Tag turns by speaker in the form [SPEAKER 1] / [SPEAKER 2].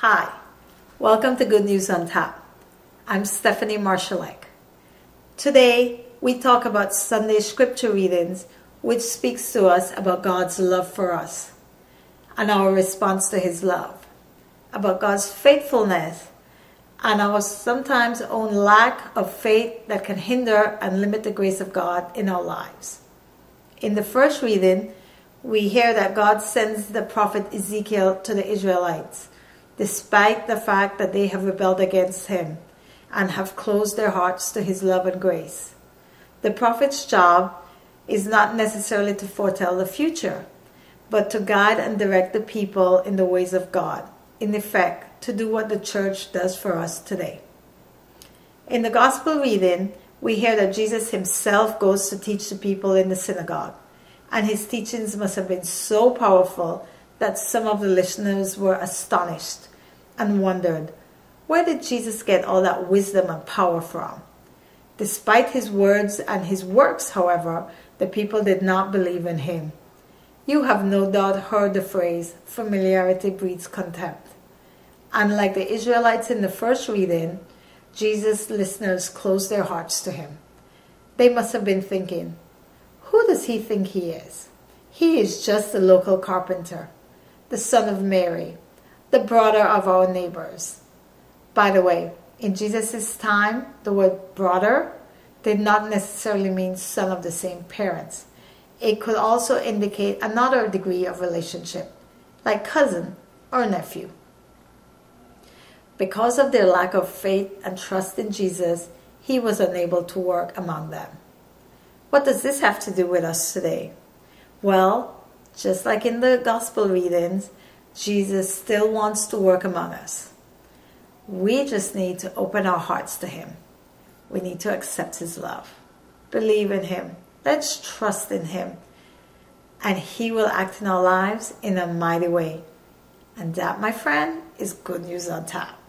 [SPEAKER 1] Hi, welcome to Good News on Tap. I'm Stephanie Marshalek. Today, we talk about Sunday scripture readings, which speaks to us about God's love for us and our response to His love, about God's faithfulness and our sometimes own lack of faith that can hinder and limit the grace of God in our lives. In the first reading, we hear that God sends the prophet Ezekiel to the Israelites, despite the fact that they have rebelled against Him and have closed their hearts to His love and grace. The prophet's job is not necessarily to foretell the future, but to guide and direct the people in the ways of God, in effect, to do what the church does for us today. In the gospel reading, we hear that Jesus Himself goes to teach the people in the synagogue, and His teachings must have been so powerful that some of the listeners were astonished and wondered, where did Jesus get all that wisdom and power from? Despite His words and His works, however, the people did not believe in Him. You have no doubt heard the phrase, familiarity breeds contempt. And like the Israelites in the first reading, Jesus' listeners closed their hearts to Him. They must have been thinking, who does He think He is? He is just a local carpenter, the son of Mary, the brother of our neighbors. By the way, in Jesus' time, the word brother did not necessarily mean son of the same parents. It could also indicate another degree of relationship, like cousin or nephew. Because of their lack of faith and trust in Jesus, He was unable to work among them. What does this have to do with us today? Well, just like in the gospel readings, Jesus still wants to work among us. We just need to open our hearts to Him. We need to accept His love. Believe in Him. Let's trust in Him. And He will act in our lives in a mighty way. And that, my friend, is Good News on Tap.